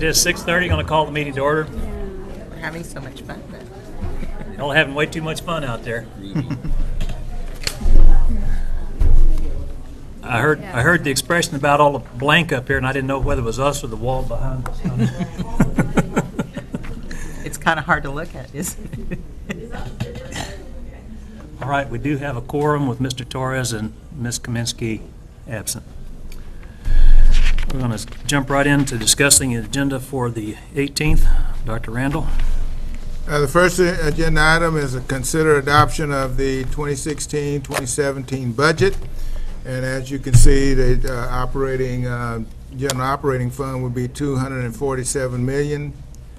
It is 6:30. Going to call the meeting to order. We're having so much fun then. Y'all having way too much fun out there. I heard the expression about all the blank up here, and I didn't know whether it was us or the wall behind us. It's kind of hard to look at, isn't it? All right, we do have a quorum with Mr. Torres and Ms. Kaminsky absent. We're going to jump right into discussing the agenda for the 18th. Dr. Randall. The first agenda item is a consider adoption of the 2016-2017 budget. And as you can see, the general operating fund would be $247 million,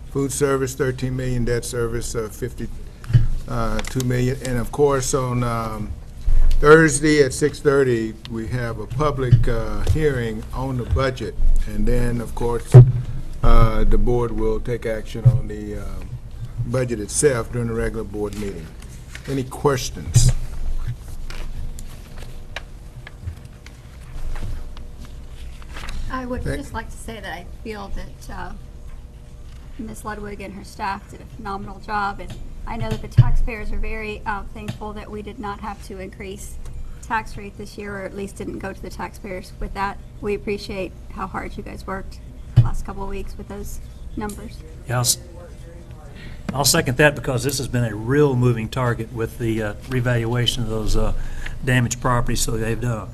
food service $13 million, debt service $52 million. And of course, on Thursday at 6:30, we have a public hearing on the budget. And then, of course, the board will take action on the budget itself during the regular board meeting. Any questions? I would just like to say that I feel that Ms. Ludwig and her staff did a phenomenal job, and I know that the taxpayers are very thankful that we did not have to increase tax rate this year, or at least didn't go to the taxpayers with that. We appreciate how hard you guys worked the last couple of weeks with those numbers. Yeah, I'll second that, because this has been a real moving target with the revaluation of those damaged properties, so they've done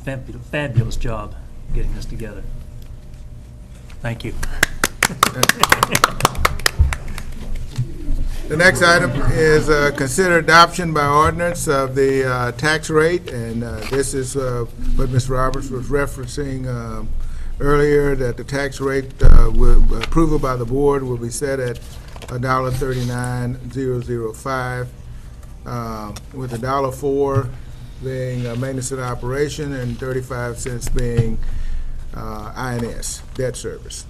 a fabulous job getting this together. Thank you. The next item is consider adoption by ordinance of the tax rate, and this is what Ms. Roberts was referencing earlier, that the tax rate approval by the board will be set at $1.39005, with $1.04 being maintenance and operation and 35 cents being INS, debt service.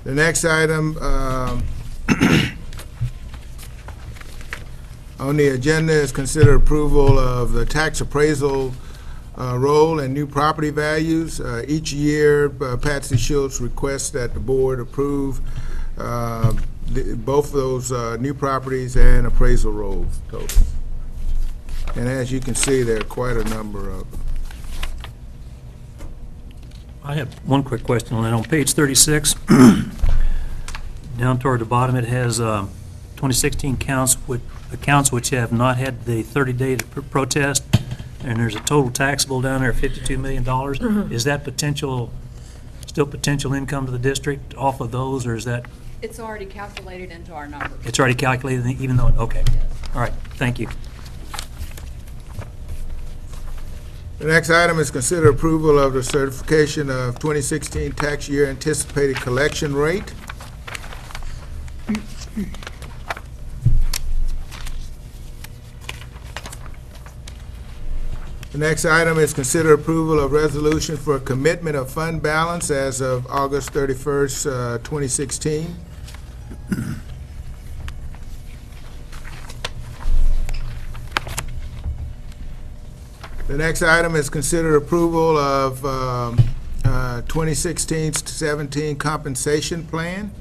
The next item on the agenda is consider approval of the tax appraisal roll and new property values. Each year, Patsy Schultz requests that the board approve both of those new properties and appraisal roll totals. And as you can see, there are quite a number of them. I have one quick question on that. On page 36, down toward the bottom, it has 2016 accounts which have not had the 30-day protest, and there's a total taxable down there of $52 million. Is that still potential income to the district off of those, or is that? It's already calculated into our number. It's already calculated, even though, okay. Yes. All right, thank you. The next item is consider approval of the certification of 2016 tax year anticipated collection rate. The next item is consider approval of resolution for commitment of fund balance as of August 31st, 2016. The next item is consider approval of 2016-17 compensation plan.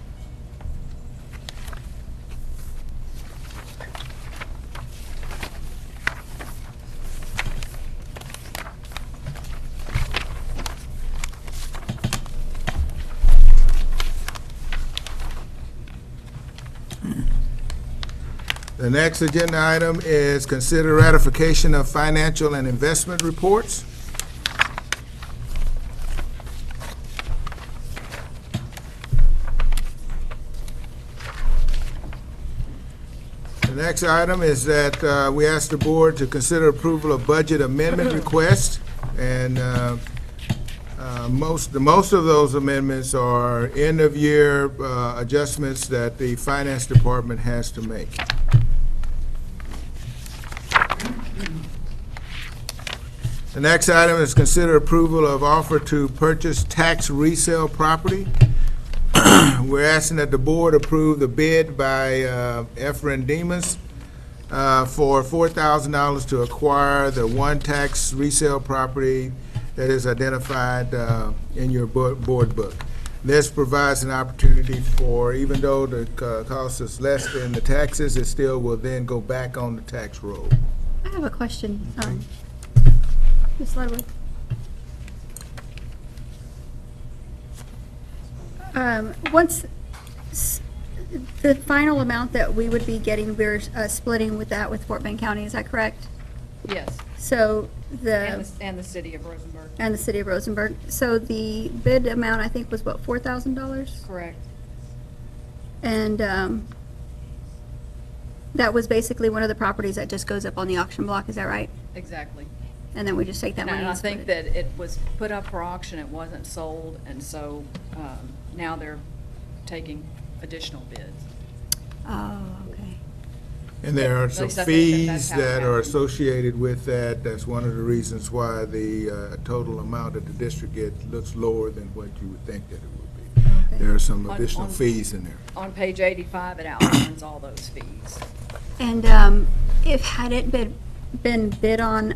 The next agenda item is consider ratification of financial and investment reports. The next item is that we ask the board to consider approval of budget amendment requests, and most of those amendments are end-of-year adjustments that the finance department has to make. The next item is consider approval of offer to purchase tax resale property. We're asking that the board approve the bid by Efren Demas for $4,000 to acquire the one tax resale property that is identified in your board book. This provides an opportunity for, even though the cost is less than the taxes, it still will then go back on the tax roll. I have a question. Ms. Ludwig. Once the final amount that we would be getting, we're splitting with that with Fort Bend County, is that correct? Yes, So and the city of Rosenberg. and the city of Rosenberg. So the bid amount, I think, was what, $4,000? Correct. And that was basically one of the properties that just goes up on the auction block, is that right? Exactly. And then we just take that money And I and split think it? that it was put up for auction, it wasn't sold, and so now they're taking additional bids. Oh, okay. And there are At some least I think that's fees how it that are happened. associated with that. That's one of the reasons why the total amount that the district gets looks lower than what you would think that it would be. Okay. There are some On- additional on- fees in there. On page 85, it outlines all those fees. And if had it been bid on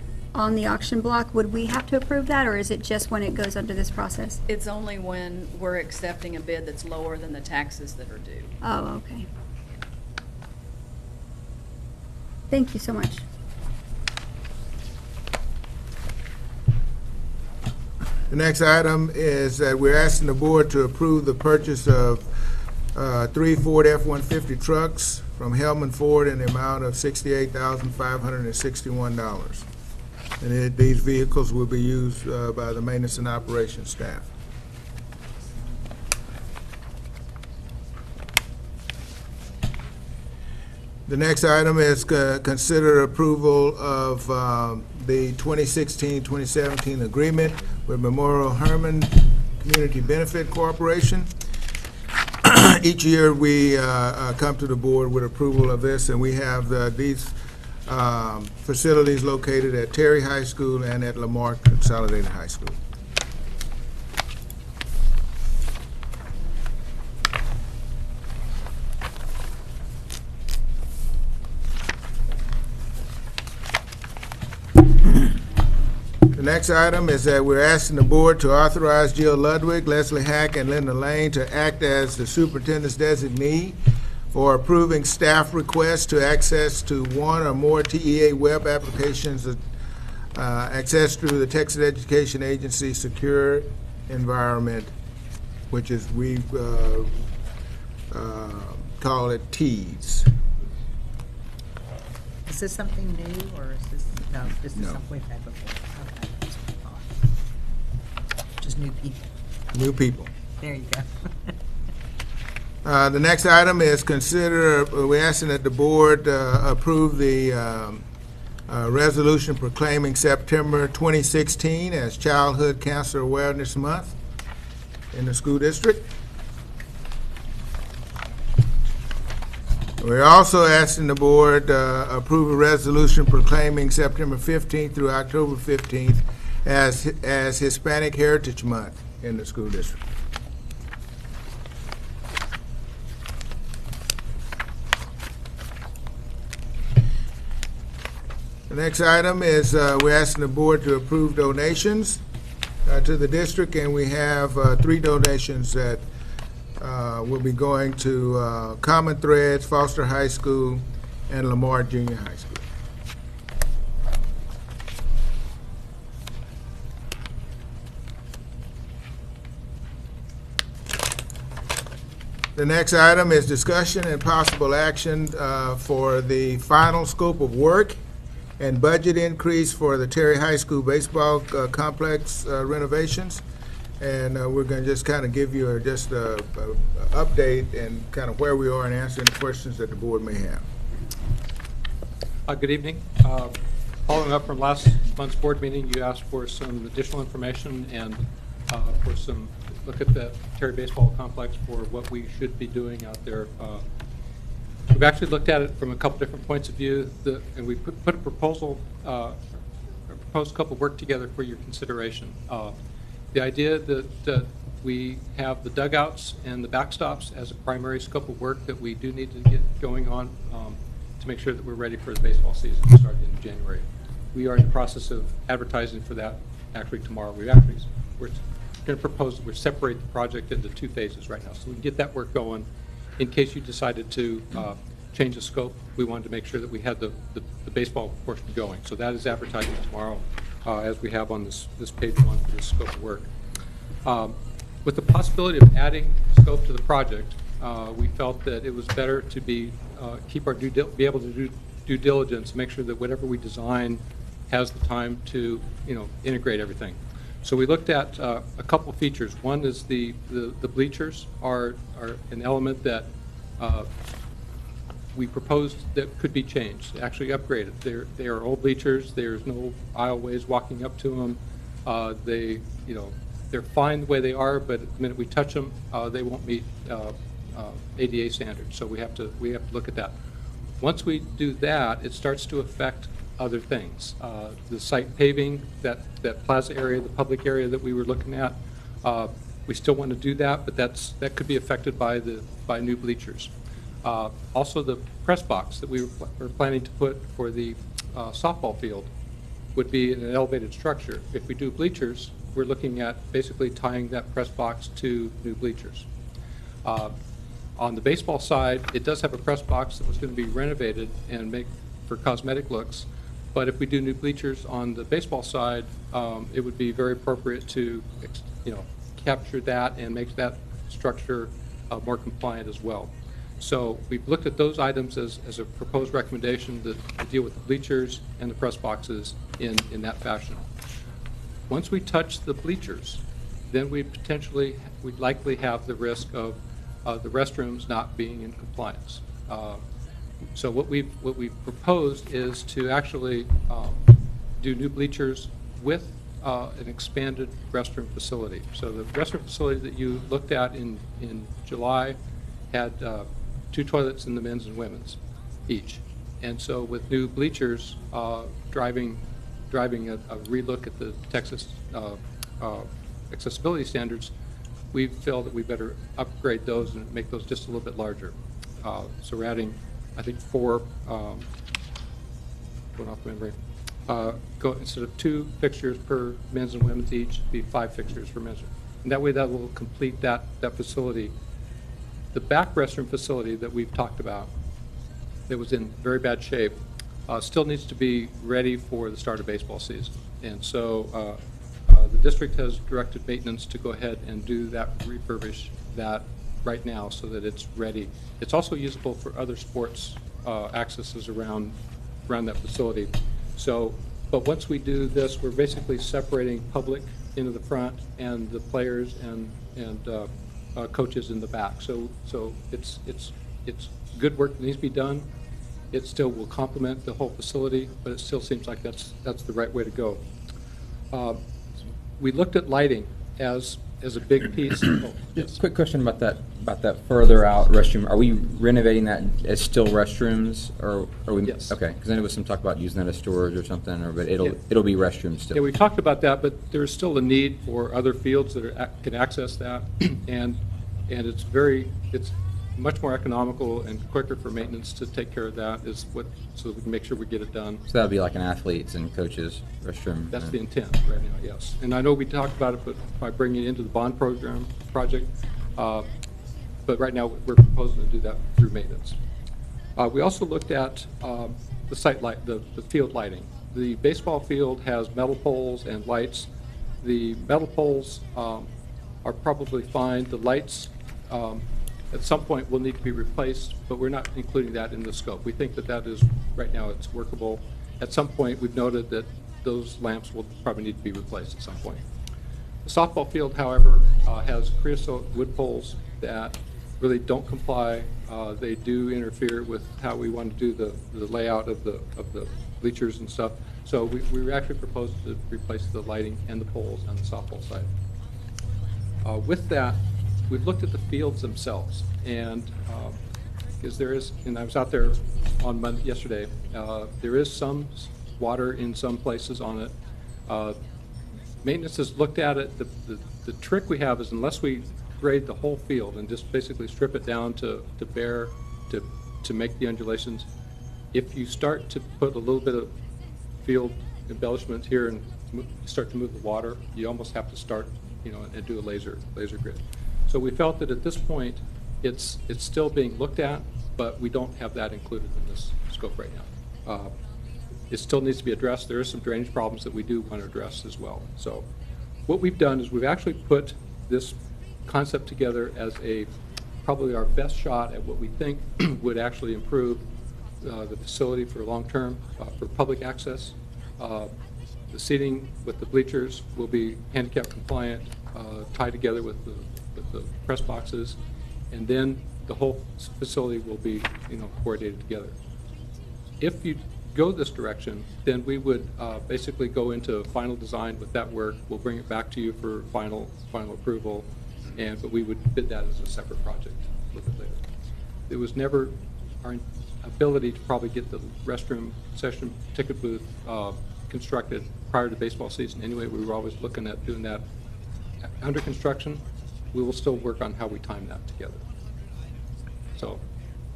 the auction block, would we have to approve that, or is it just when it goes under this process? It's only when we're accepting a bid that's lower than the taxes that are due. Oh, okay. Thank you so much. The next item is that we're asking the board to approve the purchase of 3 Ford F-150 trucks from Hellman Ford in the amount of $68,561. And these vehicles will be used by the maintenance and operations staff. The next item is consider approval of the 2016-2017 agreement with Memorial Hermann Community Benefit Corporation. Each year, we come to the board with approval of this, and we have these facilities located at Terry High School and at Lamar Consolidated High School. The next item is that we're asking the board to authorize Jill Ludwig, Leslie Hack, and Linda Lane to act as the superintendent's designee for approving staff requests to access to one or more TEA web applications accessed through the Texas Education Agency Secure Environment, which is, we call it TEAS. Is this something new, or is this, no, this is No. something we've had before? Okay, that's what I thought. Just new people. New people. There you go. The next item is we're asking that the board approve the resolution proclaiming September 2016 as Childhood Cancer Awareness Month in the school district. We're also asking the board approve a resolution proclaiming September 15th through October 15th as Hispanic Heritage Month in the school district. The next item is we're asking the board to approve donations to the district, and we have 3 donations that will be going to Common Threads, Foster High School, and Lamar Junior High School. The next item is discussion and possible action for the final scope of work and budget increase for the Terry High School baseball complex renovations. And we're going to just kind of give you just a update and kind of where we are and answer any questions that the board may have. Good evening. Following up from last month's board meeting, you asked for some additional information and for some look at the Terry Baseball Complex for what we should be doing out there. We've actually looked at it from a couple different points of view, and we put a proposal, a proposed scope of work together for your consideration. The idea that we have the dugouts and the backstops as a primary scope of work that we do need to get going on to make sure that we're ready for the baseball season starting in January. We are in the process of advertising for that actually tomorrow. We're going to propose, we're separate the project into 2 phases right now, so we can get that work going. In case you decided to change the scope, we wanted to make sure that we had the baseball portion going. So that is advertising tomorrow, as we have on this page 1 for this scope of work. With the possibility of adding scope to the project, we felt that it was better to be able to do due diligence, make sure that whatever we design has the time to integrate everything. So we looked at a couple of features. One is the bleachers are an element that we proposed that could be changed, actually upgraded. They are old bleachers. There's no aisleways walking up to them. They're fine the way they are, but the minute we touch them, they won't meet ADA standards. So we have to look at that. Once we do that, it starts to affect other things. The site paving, that plaza area, the public area that we were looking at, we still want to do that, but that could be affected by new bleachers. Also, the press box that we were planning to put for the softball field would be in an elevated structure. If we do bleachers, we're looking at basically tying that press box to new bleachers. On the baseball side, it does have a press box that was going to be renovated and make for cosmetic looks. But if we do new bleachers on the baseball side, it would be very appropriate to, capture that and make that structure more compliant as well. So we've looked at those items as a proposed recommendation to deal with the bleachers and the press boxes in that fashion. Once we touch the bleachers, then we'd likely have the risk of the restrooms not being in compliance. So what we've proposed is to actually do new bleachers with an expanded restroom facility. So the restroom facility that you looked at in July had 2 toilets in the men's and women's each. And so with new bleachers, driving a relook at the Texas accessibility standards, we feel that we better upgrade those and make those just a little bit larger. So we're adding, I think, 4, going off memory, instead of 2 fixtures per men's and women's each, be 5 fixtures for men's. And that way that will complete that facility. The back restroom facility that we've talked about, that was in very bad shape, still needs to be ready for the start of baseball season. And so the district has directed maintenance to go ahead and do that, refurbish that right now so that it's ready. It's also usable for other sports accesses around that facility. So, but once we do this, we're basically separating public into the front and the players and coaches in the back. So it's good work that needs to be done. It still will complement the whole facility, but it still seems like that's the right way to go. We looked at lighting as a big piece. Oh, yes. Quick question about that further out restroom. Are we renovating that as still restrooms, or are we? Yes. Okay, because then there was some talk about using that as storage or something, but it'll be restrooms still. Yeah, we talked about that, but there's still a need for other fields that can access that, and it's much more economical and quicker for maintenance to take care of that, so that we can make sure we get it done. So that would be like an athletes and coaches restroom. That's the intent right now, yes. And I know we talked about it, but by bringing it into the bond program project, but right now we're proposing to do that through maintenance. We also looked at the site light, the field lighting. The baseball field has metal poles and lights. The metal poles are probably fine. The lights at some point will need to be replaced, but we're not including that in the scope. We think that is, right now, it's workable. At some point, we've noted that those lamps will probably need to be replaced at some point. The softball field, however, has creosote wood poles that really don't comply. They do interfere with how we want to do the layout of the bleachers and stuff. So we actually proposed to replace the lighting and the poles on the softball side. With that, we've looked at the fields themselves, and because there is, and I was out there on Monday, yesterday, there is some water in some places on it. Maintenance has looked at it. The trick we have is, unless we grade the whole field and just basically strip it down to bare, to make the undulations, if you start to put a little bit of field embellishment here and start to move the water, you almost have to start, and do a laser grid. So we felt that at this point, it's still being looked at, but we don't have that included in this scope right now. It still needs to be addressed. There are some drainage problems that we do want to address as well. So what we've done is we've actually put this concept together as probably our best shot at what we think would actually improve the facility for long-term, for public access. The seating with the bleachers will be handicap compliant, tied together with the press boxes, and then the whole facility will be, coordinated together. If you go this direction, then we would basically go into final design with that work. We'll bring it back to you for final approval, but we would bid that as a separate project a little bit later. It was never our ability to probably get the restroom session ticket booth constructed prior to baseball season anyway. We were always looking at doing that under construction. We will still work on how we time that together. So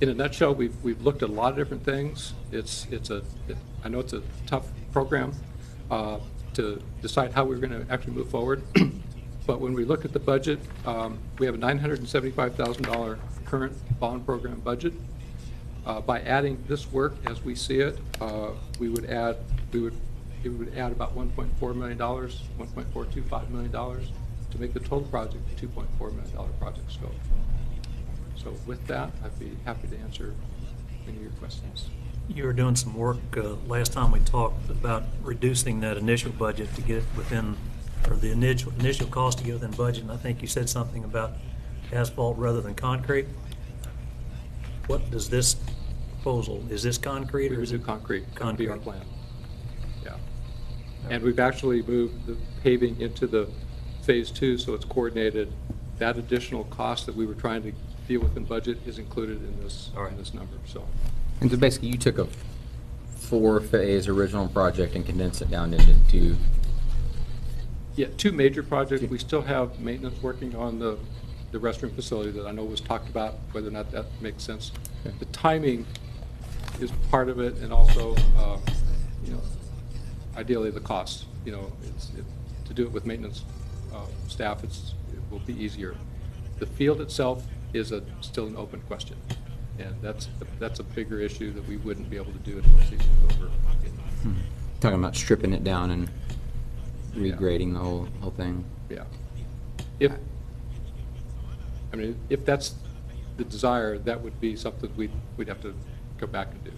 in a nutshell, we've looked at a lot of different things. I know it's a tough program to decide how we're going to actually move forward. But when we look at the budget, we have a $975,000 current bond program budget. By adding this work as we see it, it would add about $1.4 million, $1.425 million to make the total project a $2.4 million project scope. So with that, I'd be happy to answer any of your questions. You were doing some work last time we talked about reducing that initial budget to get it within, or the initial cost to get within budget, and I think you said something about asphalt rather than concrete. What does this proposal, is this concrete or is it concrete? Concrete. That would be our plan. Yeah. And we've actually moved the paving into the phase 2, so it's coordinated. That additional cost that we were trying to deal with in budget is included in this, in this number. So. And so basically, you took a 4-phase original project and condensed it down into 2. Yeah, 2 major projects. We still have maintenance working on the restroom facility that I know was talked about, whether or not that makes sense. Okay. The timing is part of it, and also, ideally the cost. To do it with maintenance staff, it will be easier. The field itself is still an open question, and that's a bigger issue that we wouldn't be able to do until the season's over. Talking about stripping it down and regrading the whole thing. Yeah. If that's the desire, that would be something we'd have to go back and do.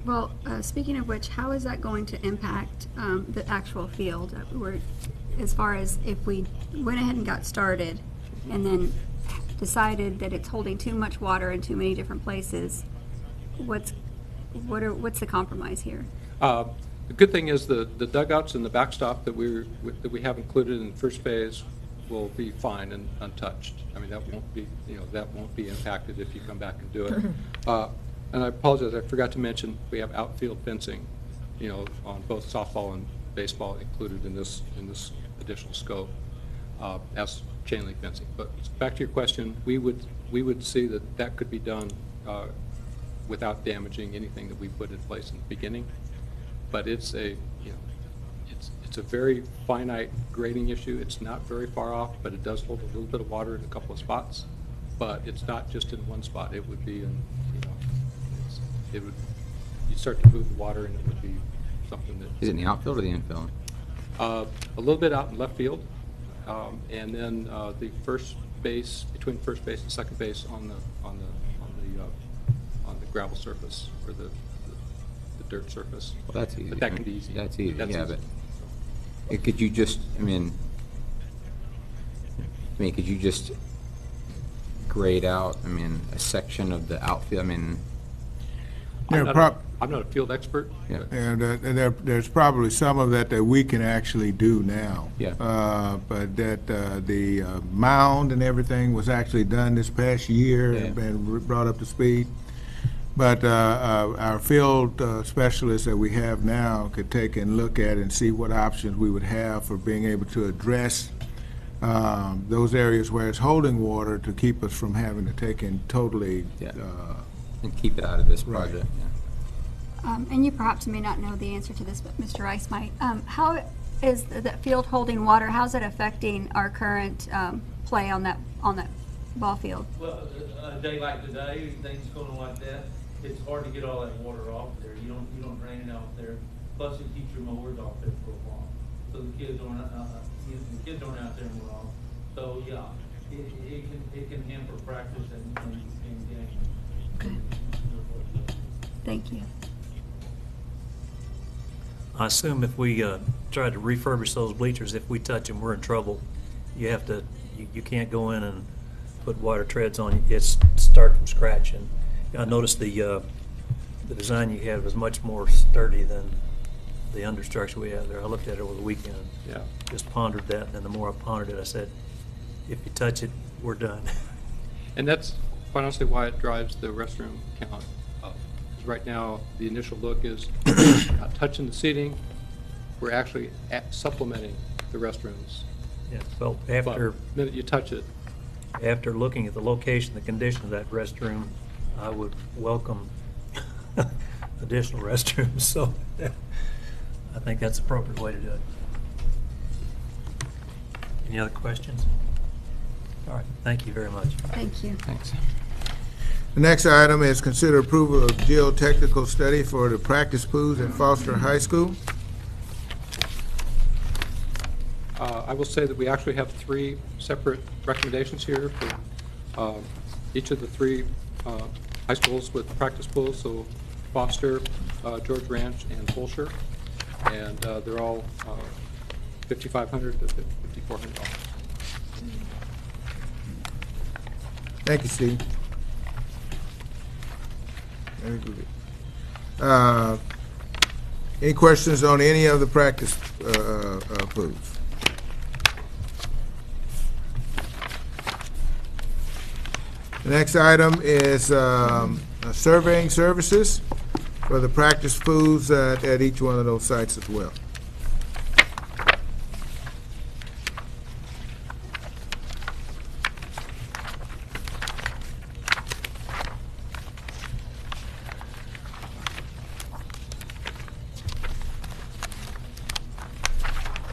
Well, speaking of which, how is that going to impact the actual field? As far as if we went ahead and got started and then decided that it's holding too much water in too many different places, what's the compromise here? The good thing is the dugouts and the backstop that we have included in the first phase will be fine and untouched. That won't be impacted if you come back and do it. And I apologize, I forgot to mention we have outfield fencing, on both softball and baseball included in this additional scope as chain link fencing. But back to your question, we would see that could be done without damaging anything that we put in place in the beginning. But it's a very finite grading issue. It's not very far off, but it does hold a little bit of water in a couple of spots. But it's not just in one spot. It would be in, you start to move the water, and it would be something that. Is it in the outfield or the infield? A little bit out in left field, and then the first base, between first base and second base on the gravel surface or the dirt surface. Well, that's easy. But that can be easy. That's easy. That's yeah, easy. but could you just? Could you just grade out? A section of the outfield. I'm not a field expert. Yeah. And there's probably some of that we can actually do now. Yeah. But that the mound and everything was actually done this past year and been brought up to speed. But our field specialists that we have now could take and look at and see what options we would have for being able to address those areas where it's holding water to keep us from having to take in totally. And keep it out of this Right. project. Yeah. And you perhaps may not know the answer to this, but Mr. Rice might. How Is that field holding water, how's it affecting our current play on that ball field? Well, a day like today, things going like that, it's hard to get all that water off there. You don't drain it out there. Plus, it keeps your mowers off there for a while, so the kids aren't out there more often. So yeah, it can hamper practice and games. Thank you. I assume if we try to refurbish those bleachers, if we touch them, we're in trouble. You have to, you can't go in and put water treads on. It's start from scratch. And I noticed the design you had was much more sturdy than the understructure we have there. I looked at it over the weekend. Yeah. Just pondered that, and then the more I pondered it, I said, if you touch it, we're done. And that's quite honestly why it drives the restroom count up. 'Cause right now, the initial look is not touching the seating. We're actually supplementing the restrooms. Yeah, well, But after the minute you touch it, after looking at the location, the condition of that restroom, I would welcome additional restrooms. So I think that's the appropriate way to do it. Any other questions? All right, thank you very much. Thank you. Thanks. The next item is consider approval of geotechnical study for the practice pools at Foster High School. I will say that we actually have 3 separate recommendations here for each of the 3 high schools with practice pools, so Foster, George Ranch, and Fulshire, and they're all $5,500 to $5,400. Thank you, Steve. Very good. Any questions on any of the practice pools? The next item is surveying services for the practice pools at each one of those sites as well.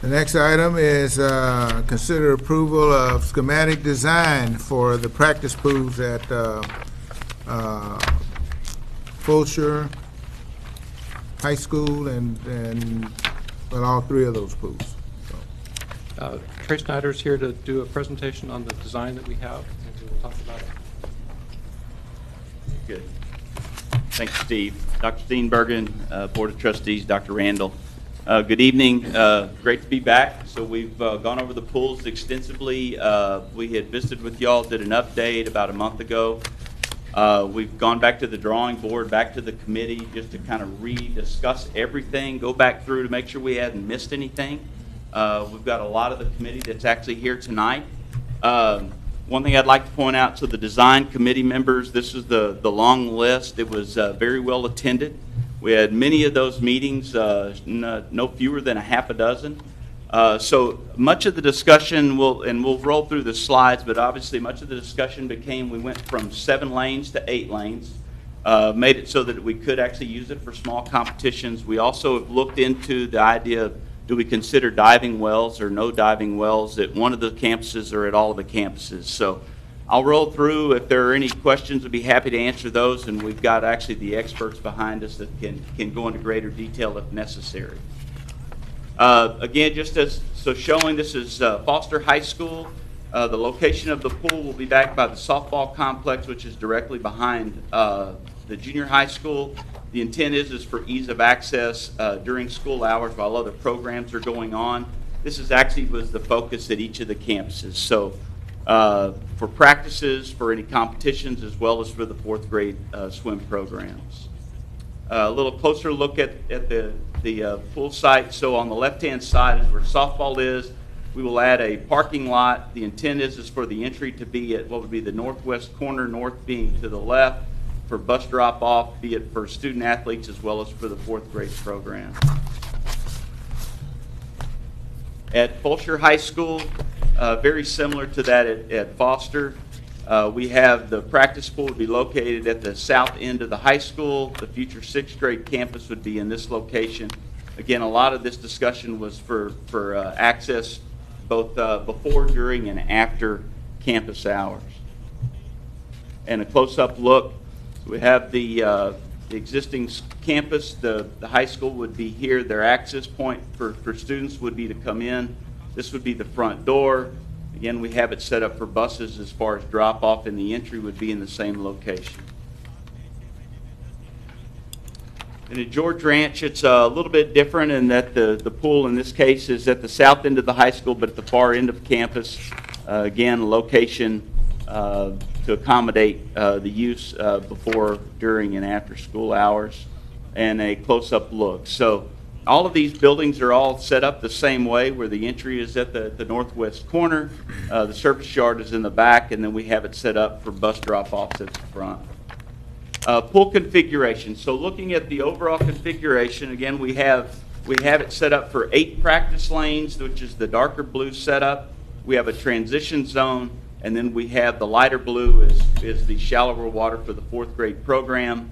The next item is consider approval of schematic design for the practice pools at Fulshire High School and well, all 3 of those pools. Trey Snyder's here to do a presentation on the design that we have, and we will talk about it. Good. Thanks, Steve. Dr. Steenbergen, Board of Trustees, Dr. Randall. Good evening. Great to be back. So we've gone over the pools extensively. We had visited with y'all, did an update about a month ago. We've gone back to the drawing board, back to the committee, just to kind of re-discuss everything, go back through to make sure we hadn't missed anything. We've got a lot of the committee that's actually here tonight. One thing I'd like to point out to the design committee members, this is the long list. It was very well attended. We had many of those meetings, no fewer than a half a dozen. So much of the discussion, we'll roll through the slides, but obviously much of the discussion became, we went from 7 lanes to 8 lanes, made it so that we could actually use it for small competitions. We also have looked into the idea of, do we consider diving wells or no diving wells at one of the campuses or at all of the campuses? So I'll roll through. If there are any questions, I'd be happy to answer those, and we've got actually the experts behind us that can go into greater detail if necessary. Again, just as so showing, this is Foster High School. The location of the pool will be back by the softball complex, which is directly behind the junior high school. The intent is for ease of access during school hours while other programs are going on. This is actually was the focus at each of the campuses. So for practices, for any competitions, as well as for the 4th grade swim programs. A little closer look at the pool site. So on the left-hand side is where softball is. We will add a parking lot. The intent is for the entry to be at what would be the northwest corner, north being to the left, for bus drop-off, be it for student athletes as well as for the 4th grade program. At Fulshire High School, very similar to that at Foster, we have the practice pool would be located at the south end of the high school. The future 6th grade campus would be in this location. Again, a lot of this discussion was for access both before, during, and after campus hours. And a close-up look, we have the existing campus. The high school would be here. Their access point for students would be to come in. This would be the front door. Again, we have it set up for buses as far as drop-off, and the entry would be in the same location. And at George Ranch, it's a little bit different in that the pool in this case is at the south end of the high school, but at the far end of campus. Again, location to accommodate the use before, during, and after school hours, and a close-up look. So all of these buildings are all set up the same way, where the entry is at the northwest corner, the service yard is in the back, and then we have it set up for bus drop-offs at the front. Pool configuration. So looking at the overall configuration, again, we have it set up for 8 practice lanes, which is the darker blue setup. We have a transition zone, and then we have the lighter blue is the shallower water for the 4th grade program.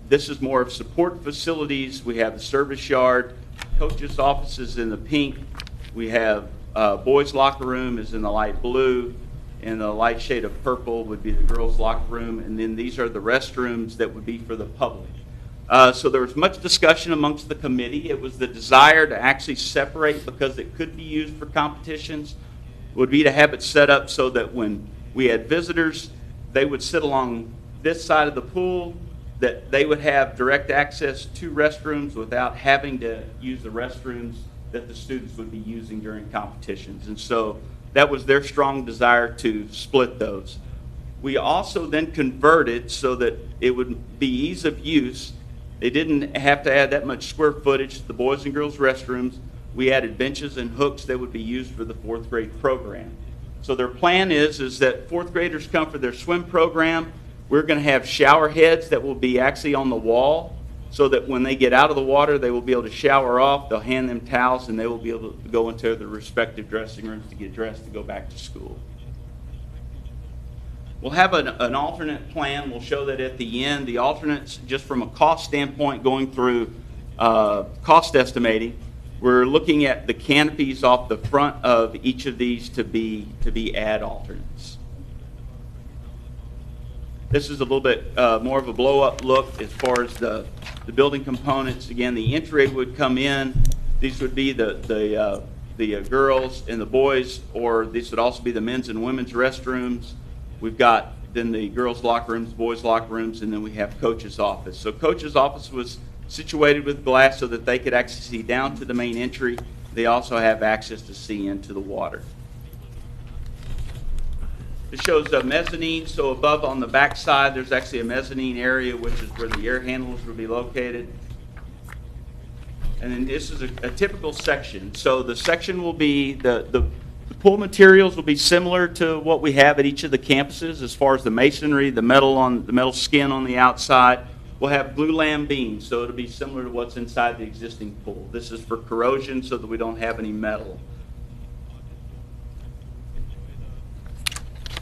This is more of support facilities. We have the service yard, coaches' offices in the pink. We have boys' locker room is in the light blue. And the light shade of purple would be the girls' locker room, and then these are the restrooms that would be for the public. So there was much discussion amongst the committee. It was the desire to actually separate, because it could be used for competitions, would be to have it set up so that when we had visitors, they would sit along this side of the pool, that they would have direct access to restrooms without having to use the restrooms that the students would be using during competitions. And so that was their strong desire to split those. We also then converted so that it would be ease of use. They didn't have to add that much square footage to the boys and girls restrooms. We added benches and hooks that would be used for the 4th grade program. So their plan is that 4th graders come for their swim program. We're going to have shower heads that will be actually on the wall, so that when they get out of the water, they will be able to shower off. They'll hand them towels, and they will be able to go into their respective dressing rooms to get dressed to go back to school. We'll have an alternate plan. We'll show that at the end. The alternates, just from a cost standpoint, going through cost estimating, we're looking at the canopies off the front of each of these to be add alternates. This is a little bit more of a blow-up look as far as the building components. Again, the entry would come in. These would be the girls and the boys, or these would also be the men's and women's restrooms. We've got then the girls' locker rooms, boys' locker rooms, and then we have coach's office. So coach's office was situated with glass so that they could actually see down to the main entry. They also have access to see into the water. It shows a mezzanine, so above on the back side, there's actually a mezzanine area, which is where the air handlers will be located. And then this is a typical section. So the section will be, the pool materials will be similar to what we have at each of the campuses as far as the masonry, the metal skin on the outside. We'll have glulam beams, so it'll be similar to what's inside the existing pool. This is for corrosion so that we don't have any metal.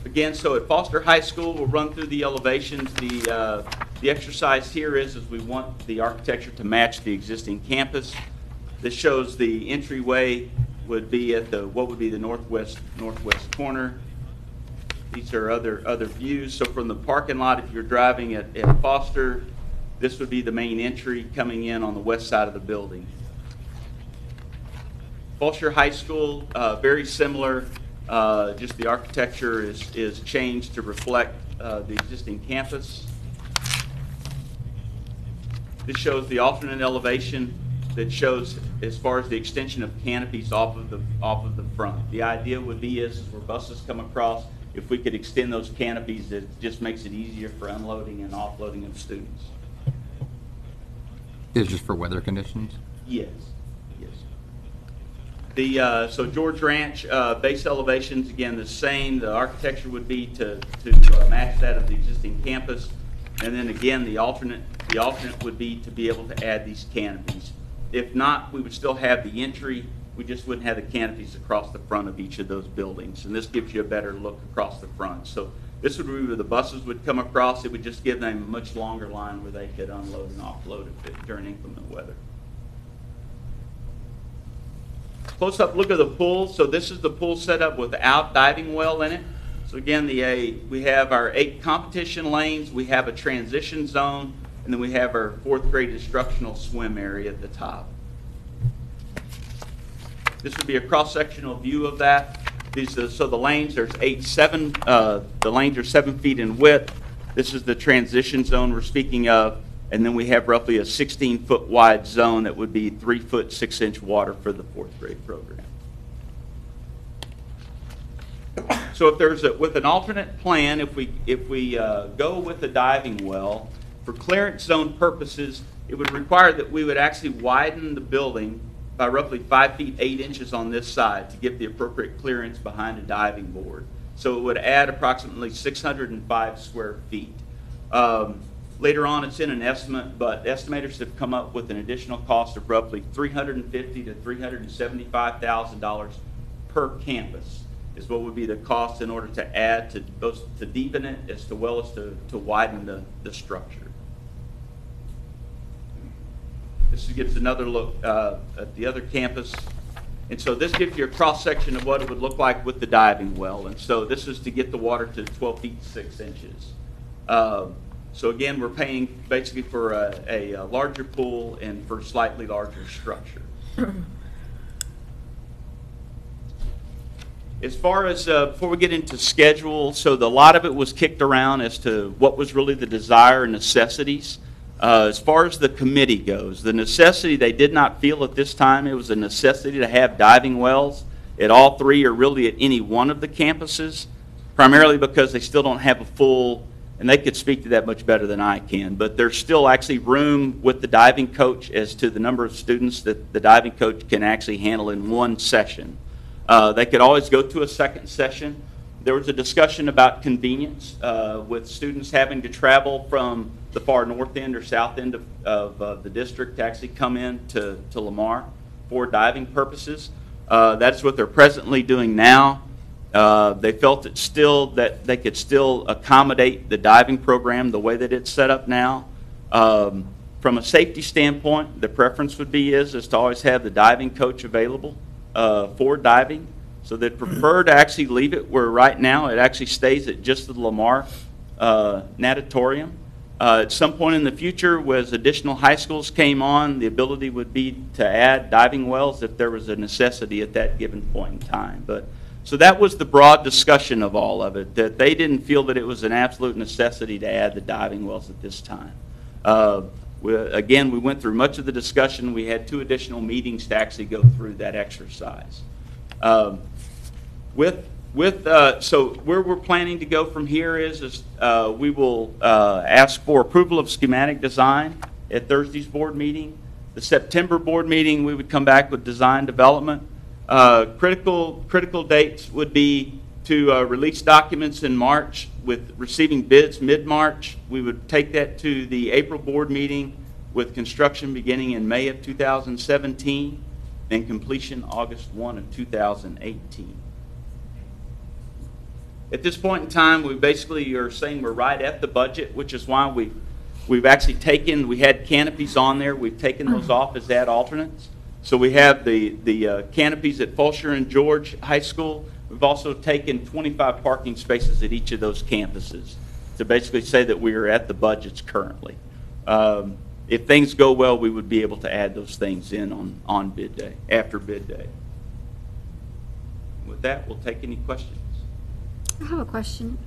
Again, so at Foster High School, we'll run through the elevations. The exercise here is we want the architecture to match the existing campus. This shows the entryway would be at what would be the northwest corner. These are other views. So from the parking lot, if you're driving at Foster, this would be the main entry coming in on the west side of the building. Foster High School, very similar. Just the architecture is changed to reflect the existing campus. This shows the alternate elevation that shows as far as the extension of canopies off of the front. The idea would be is where buses come across, if we could extend those canopies, it just makes it easier for unloading and offloading of students. Is it just for weather conditions? Yes. So George Ranch base elevations, again, the same. The architecture would be to match that of the existing campus. And then again, the alternate would be to be able to add these canopies. If not, we would still have the entry. We just wouldn't have the canopies across the front of each of those buildings. And this gives you a better look across the front. So this would be where the buses would come across. It would just give them a much longer line where they could unload and offload it during inclement weather. close-up look of the pool. So this is the pool set up without diving well in it. So again, we have our 8 competition lanes, we have a transition zone, and then we have our 4th grade instructional swim area at the top. This would be a cross-sectional view of that. So the lanes, there's the lanes are 7 feet in width. This is the transition zone we're speaking of. And then we have roughly a 16-foot wide zone that would be 3 foot 6 inch water for the 4th grade program. So if with an alternate plan, if we go with the diving well, for clearance zone purposes, it would require that we would actually widen the building by roughly 5 feet 8 inches on this side to get the appropriate clearance behind a diving board. So it would add approximately 605 square feet. Later on, it's in an estimate, but estimators have come up with an additional cost of roughly $350,000 to $375,000 per campus is what would be the cost in order to add to both to deepen it as well as to widen the structure. This gives another look at the other campus. And so this gives you a cross-section of what it would look like with the diving well. And so this is to get the water to 12 feet 6 inches. So again, we're paying basically for a larger pool and for slightly larger structure. As far as, before we get into schedule, so a lot of it was kicked around as to what was really the desire and necessities. As far as the committee goes, the necessity, they did not feel at this time it was a necessity to have diving wells at all 3 or really at any one of the campuses, primarily because they still don't have a full, and they could speak to that much better than I can, but there's still actually room with the diving coach as to the number of students that the diving coach can actually handle in one session. They could always go to a second session. There was a discussion about convenience with students having to travel from the far north end or south end of the district to actually come in to Lamar for diving purposes. That's what they're presently doing now. They felt that they could still accommodate the diving program the way that it's set up now. From a safety standpoint, the preference would be is to always have the diving coach available for diving. So they'd prefer to actually leave it where right now it actually stays at just the Lamar natatorium. At some point in the future, as additional high schools came on, the ability would be to add diving wells if there was a necessity at that given point in time. But so that was the broad discussion of all of it, that they didn't feel that it was an absolute necessity to add the diving wells at this time. Again, we went through much of the discussion. We had 2 additional meetings to actually go through that exercise. So where we're planning to go from here is we will ask for approval of schematic design at Thursday's board meeting. The September board meeting, we would come back with design development. Critical dates would be to release documents in March with receiving bids mid-March. We would take that to the April board meeting with construction beginning in May of 2017 and completion August 1 of 2018. At this point in time, we basically are saying we're right at the budget, which is why we've actually taken, we had canopies on there, we've taken those off as ad alternates. So we have the canopies at Fulshear and George High School. We've also taken 25 parking spaces at each of those campuses to basically say that we are at the budgets currently. If things go well, we would be able to add those things in on bid day, after bid day. With that, we'll take any questions. I have a question.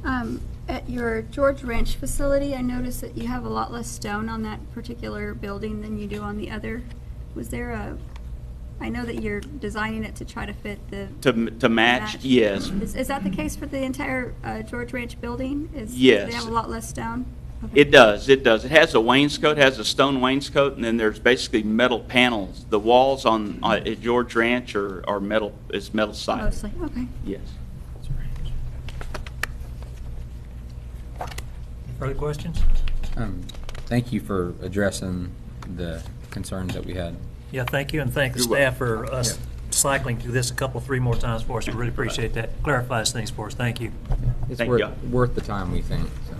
At your George Ranch facility, I noticed that you have a lot less stone on that particular building than you do on the other. Was there I know that you're designing it to try to fit the... To match, yes. Is that the case for the entire George Ranch building? Yes. Do they have a lot less stone? Okay. It does. It has a wainscot, has a stone wainscot, and then there's basically metal panels. The walls at George Ranch are metal, it's metal siding. Mostly, okay. Yes. Further questions? Thank you for addressing the concerns that we had. Yeah, thank you, and thank the staff for us cycling through this 3 more times for us. We really appreciate that. Clarifies things for us. Thank you. It's Thank worth the time, we think. So.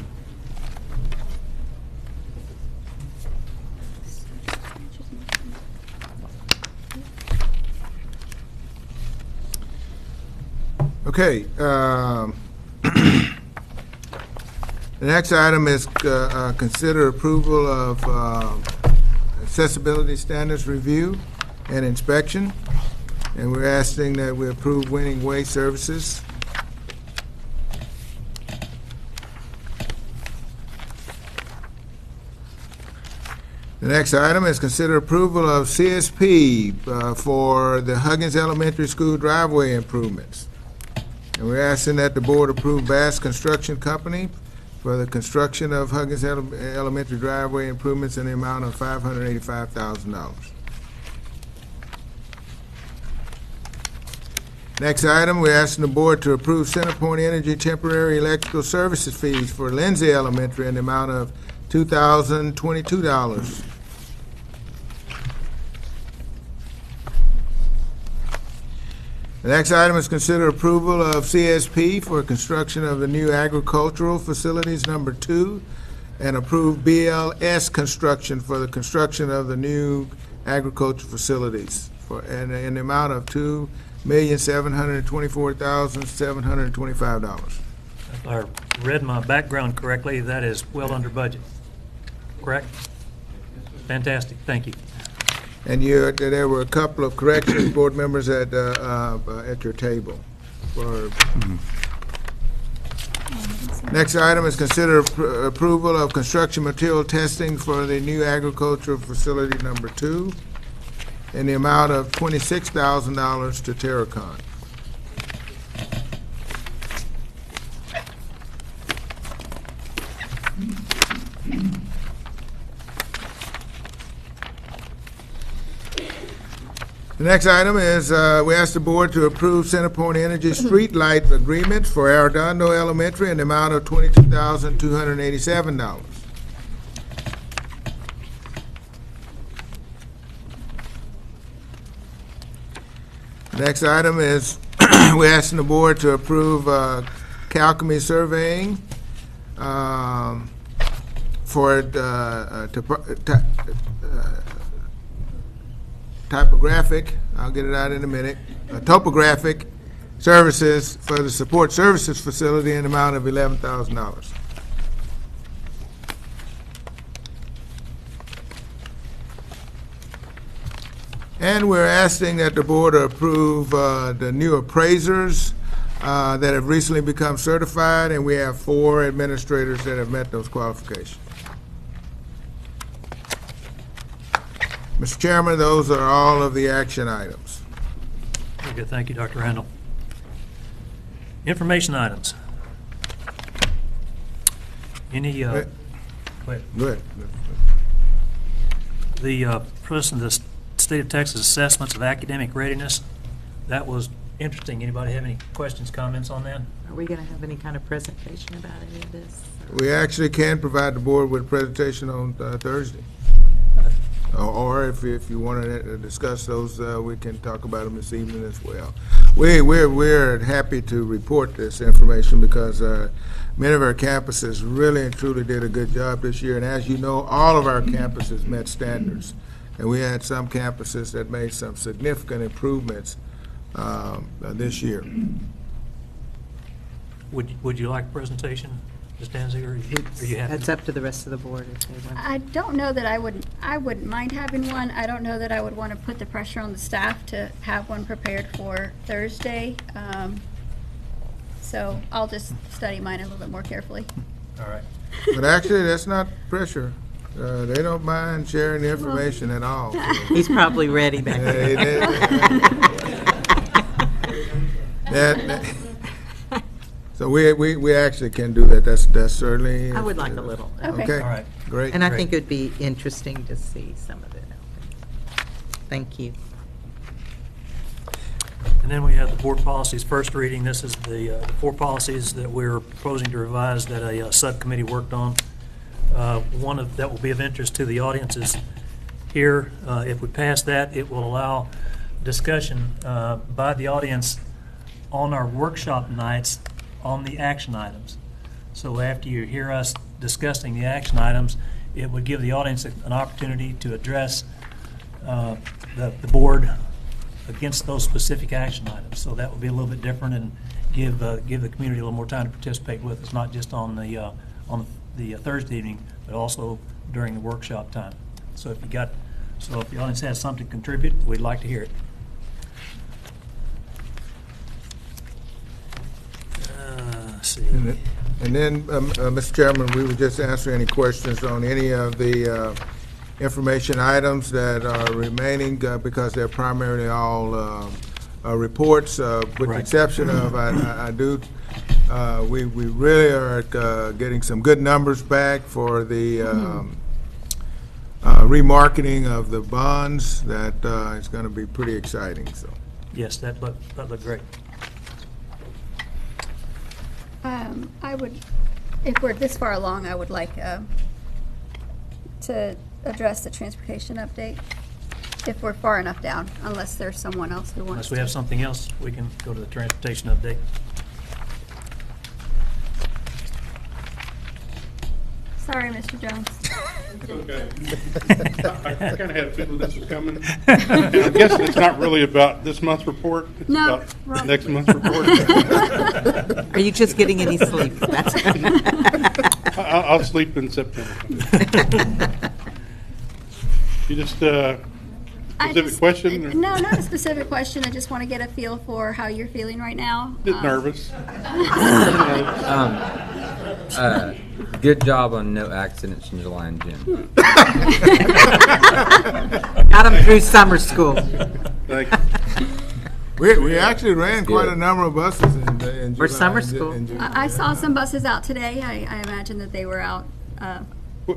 Okay. The next item is consider approval of accessibility standards review and inspection. And we're asking that we approve Winning Way Services. The next item is consider approval of CSP for the Huggins Elementary School driveway improvements. And we're asking that the board approve Bass Construction Company for the construction of Huggins Elementary driveway improvements in the amount of $585,000. Next item, we're asking the board to approve CenterPoint Energy temporary electrical services fees for Lindsay Elementary in the amount of $2,022. The next item is consider approval of CSP for construction of the new agricultural facilities number 2 and approve BLS construction for the construction of the new agricultural facilities in the amount of $2,724,725. If I read my background correctly, that is well under budget, correct? Fantastic, thank you. And there were a couple of corrections, board members, at your table. Next item is consider approval of construction material testing for the new agricultural facility number 2 in the amount of $26,000 to Terracon. The next item is we ask the board to approve CenterPoint Energy street light agreement for Arredondo Elementary in the amount of $22,287. The next item is we're asking the board to approve Calcemy surveying for typographic, I'll get it out in a minute, topographic services for the support services facility in the amount of $11,000. And we're asking that the board approve the new appraisers that have recently become certified, and we have 4 administrators that have met those qualifications. Mr. Chairman, those are all of the action items. Very good, thank you, Dr. Randall. Information items. Any, go ahead. Good. The person, the State of Texas assessments of academic readiness, that was interesting. Anybody have any questions, comments on that? Are we going to have any kind of presentation about any of this? We actually can provide the board with a presentation on Thursday. Or if you want to discuss those, we can talk about them this evening as well. We're happy to report this information because many of our campuses really and truly did a good job this year. And as you know, all of our campuses met standards. And we had some campuses that made some significant improvements this year. Would you like a presentation, Ms. Danziger, or are you happy? That's up to the rest of the board if they want. I don't know that I wouldn't mind having one. I don't know that I would want to put the pressure on the staff to have one prepared for Thursday. So I'll just study mine a little bit more carefully. All right. But actually, that's not pressure. They don't mind sharing the information at all. So. He's probably ready back there. So we actually can do that. That's certainly. I would like a little. Okay. All right. Great. And I think it would be interesting to see some of it. Thank you. And then we have the board policies first reading. This is the 4 policies that we're proposing to revise that a subcommittee worked on. One of that will be of interest to the audience is here. If we pass that, it will allow discussion by the audience on our workshop nights on the action items. So after you hear us discussing the action items, it would give the audience an opportunity to address the board against those specific action items. So that would be a little bit different and give the community a little more time to participate with us, not just on the Thursday evening, but also during the workshop time. So if the audience has something to contribute, we'd like to hear it. Let's see. And then, Mr. Chairman, we would just answer any questions on any of the information items that are remaining, because they're primarily all reports, with the Right. exception of, we really are getting some good numbers back for the remarketing of the bonds. That is going to be pretty exciting, so. Yes, that looked great. I would, if we're this far along, I would like to address the transportation update, if we're far enough down, unless there's someone else who wants Unless to. we have something else, we can go to the transportation update. Sorry, Mr. Jones. Okay. I kind of had a feeling this was coming. I guess it's not really about this month's report. It's No, about wrong. next month's report. Are you just getting any sleep? That's I'll sleep in September. You just, specific question? or- No, not a specific question. I just want to get a feel for how you're feeling right now. Bit nervous. Good job on no accidents in July and June. Got them through summer school. Thank you. We actually ran quite a number of buses in July. For summer and school. June. I saw some buses out today. I imagine that they were out.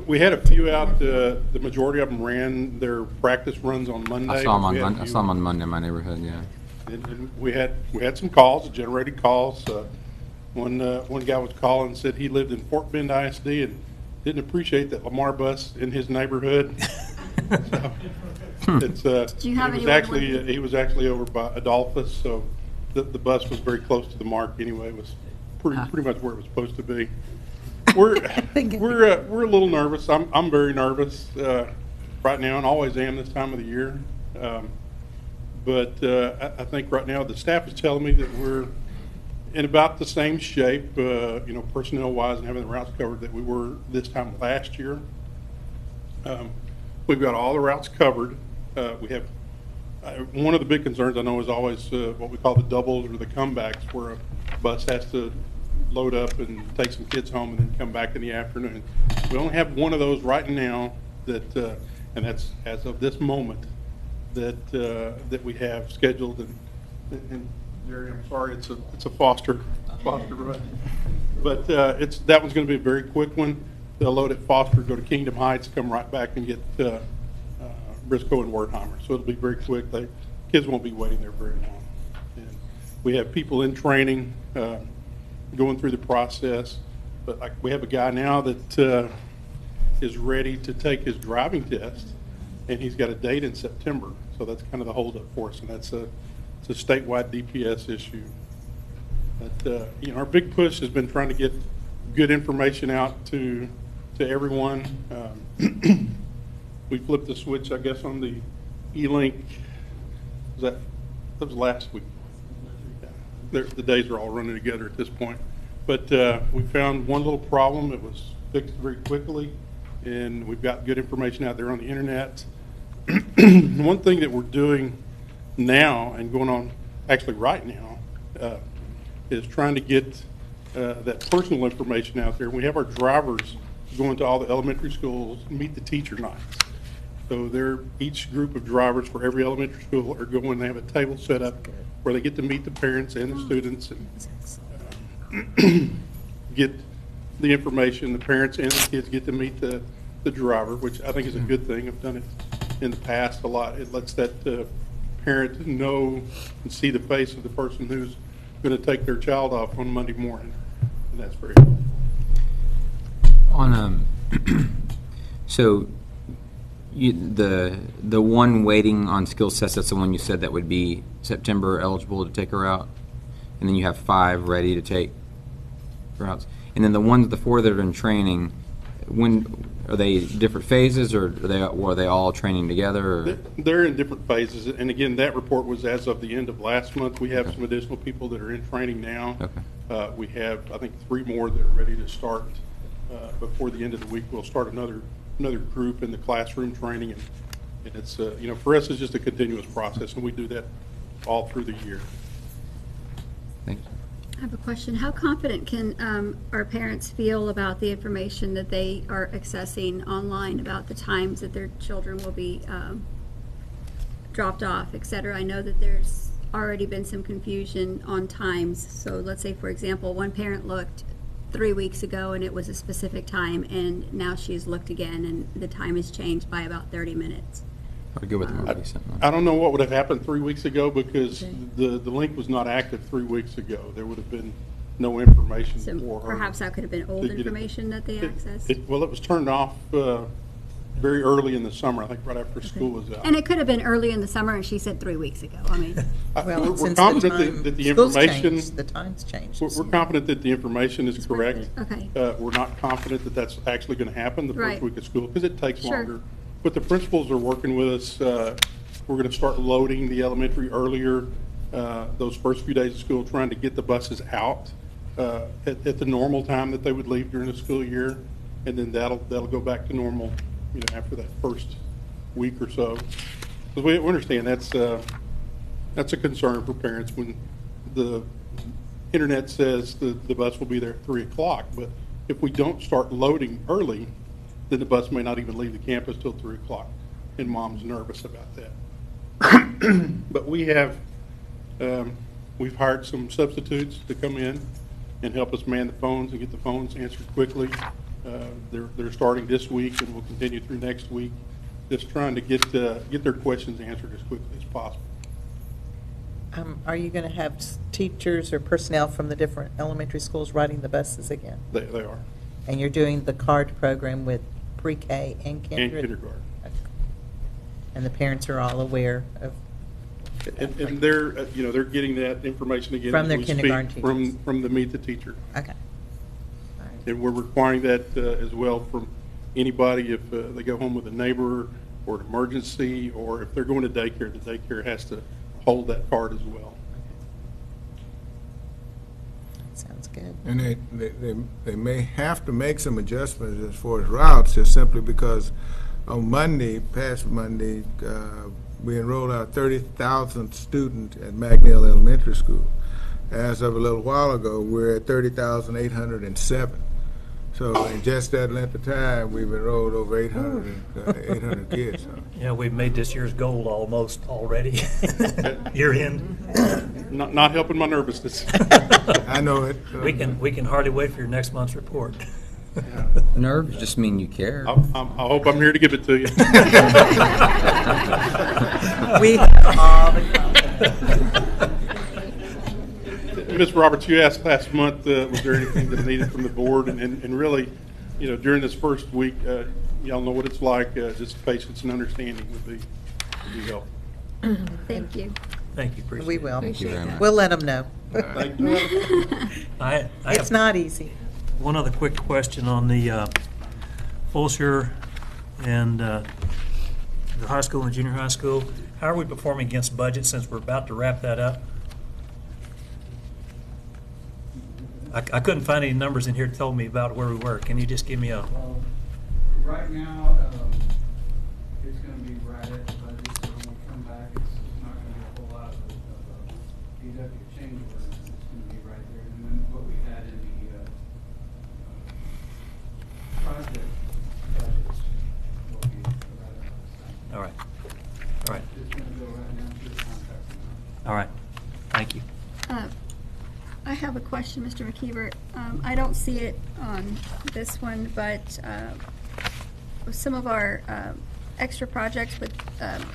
We had a few out, the majority of them ran their practice runs on Monday. I saw them We had a on few- Monday in my neighborhood, yeah. And we had some calls, generated calls. One guy was calling and said he lived in Fort Bend ISD and didn't appreciate that Lamar bus in his neighborhood. So it's you have it was anyone actually with he was actually over by Adolphus, so the bus was very close to the mark anyway. It was pretty much where it was supposed to be. We're a little nervous. I'm very nervous right now, and always am this time of the year. But I think right now the staff is telling me that we're in about the same shape, personnel-wise and having the routes covered that we were this time last year. We've got all the routes covered. We have one of the big concerns I know is always what we call the doubles or the comebacks, where a bus has to load up and take some kids home and then come back in the afternoon. We only have one of those right now that, and that's as of this moment, that we have scheduled. And Jerry, I'm sorry, it's a Foster run, but that one's going to be a very quick one. They'll load at Foster, go to Kingdom Heights, come right back and get Briscoe and Wertheimer. So it'll be very quick. Kids won't be waiting there very long. And we have people in training, going through the process. But we have a guy now that is ready to take his driving test, and he's got a date in September. So that's kind of the holdup for us, and it's a statewide DPS issue. But our big push has been trying to get good information out to everyone. We flipped the switch, I guess, on the E-Link. That was last week. The days are all running together at this point. But we found one little problem. It was fixed very quickly, and we've got good information out there on the internet. One thing that we're doing now and going on actually right now is trying to get that personal information out there. We have our drivers going to all the elementary schools, meet the teacher nights. So each group of drivers for every elementary school are going, they have a table set up where they get to meet the parents and the students and get the information. The parents and the kids get to meet the driver, which I think is a good thing. I've done it in the past a lot. It lets that parent know and see the face of the person who's going to take their child off on Monday morning, and that's very cool. So the one waiting on skills test, that's the one you said that would be September eligible to take her out, and then you have 5 ready to take routes, and then the 4 that are in training. When Are they different phases, or are they all training together? Or? They're in different phases, and again, that report was as of the end of last month. We have some additional people that are in training now. Okay. We have, I think, 3 more that are ready to start before the end of the week. We'll start another group in the classroom training, and it's, you know, for us, it's just a continuous process, and we do that all through the year. Thanks. I have a question. How confident can our parents feel about the information that they are accessing online about the times that their children will be dropped off, et cetera? I know that there's already been some confusion on times. So let's say, for example, one parent looked 3 weeks ago and it was a specific time, and now she's looked again and the time has changed by about 30 minutes. I'll go with them already. I don't know what would have happened 3 weeks ago, because the link was not active 3 weeks ago. There would have been no information So for her. perhaps that could have been old to get it. information that they accessed? Well, it was turned off very early in the summer, I think right after school was out. And it could have been early in the summer and she said 3 weeks ago. I mean, We're Since confident the time that the schools information, changed, the times changed. we're confident that the information is correct. okay. We're not confident that that's actually going to happen the Right. first week of school, because it takes Sure. longer. But the principals are working with us. We're going to start loading the elementary earlier, those first few days of school, trying to get the buses out at the normal time that they would leave during the school year, and then that'll go back to normal, you know, after that first week or so. Because we understand that's a concern for parents when the internet says the bus will be there at 3 o'clock, but if we don't start loading early, then the bus may not even leave the campus till 3 o'clock, and mom's nervous about that. But we have, we've hired some substitutes to come in and help us man the phones and get the phones answered quickly. They're starting this week and will continue through next week, just trying to get their questions answered as quickly as possible. Are you going to have teachers or personnel from the different elementary schools riding the buses again? They are. And you're doing the CARD program with pre-K and kindergarten? And kindergarten. Okay. And the parents are all aware of? And they're, you know, they're getting that information again. From as their we speak, kindergarten teachers. From the Meet the Teacher. Okay. All right. And we're requiring that as well from anybody if they go home with a neighbor or an emergency, or if they're going to daycare, the daycare has to hold that card as well. Sounds good. And they may have to make some adjustments as far as routes, just simply because on Monday, past Monday, we enrolled our 30,000th student at Magnell Elementary School. As of a little while ago, we're at 30,807. So in just that length of time, we've enrolled over 800 kids. So. Yeah, we've made this year's goal almost already, year end. Not helping my nervousness. I know it. We can hardly wait for your next month's report. Nerves just mean you care. I hope I'm here to give it to you. We have all the confidence. Ms. Roberts, you asked last month, was there anything that needed from the board? And really, you know, during this first week, y'all know what it's like. Just patience and understanding would be helpful. Thank you. Thank you, appreciate it. We will. Thank you very much. We'll let them know. Thank you. I It's have not easy. one other quick question on the Fulshear and the high school and junior high school. How are we performing against budget since we're about to wrap that up? I couldn't find any numbers in here that told me about where we were. Can you just give me a... Right now, it's going to be right at the budget, so when we come back, it's not going to be a whole lot of DW change order. It's going to be right there. And then what we had in the project budgets will be right about the same. All right. All right. It's going to go right down to the contract amount. All right. Thank you. I have a question, Mr. McKeever. I don't see it on this one, but some of our extra projects with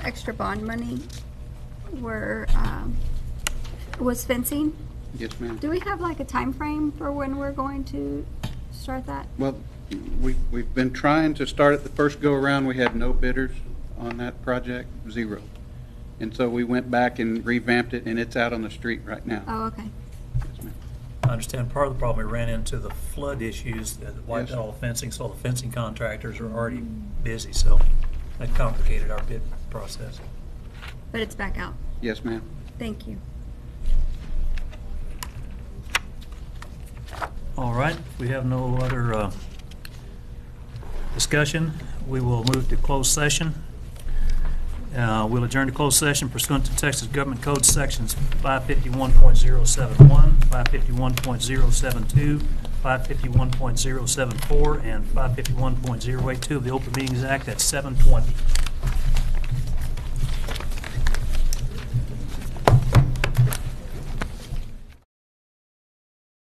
extra bond money was fencing. Yes, ma'am. Do we have like a time frame for when we're going to start that? Well, we've been trying to start at the first go-around. We had no bidders on that project, 0. And so we went back and revamped it, and it's out on the street right now. Oh, okay. Yes, ma'am. I understand part of the problem, we ran into the flood issues that wiped Yes. out all the fencing, so all the fencing contractors are already busy, so that complicated our bid process. But it's back out. Yes, ma'am. Thank you. All right, if we have no other discussion, we will move to closed session. We'll adjourn to closed session pursuant to Texas Government Code Sections 551.071, 551.072, 551.074, and 551.082 of the Open Meetings Act at 7:20.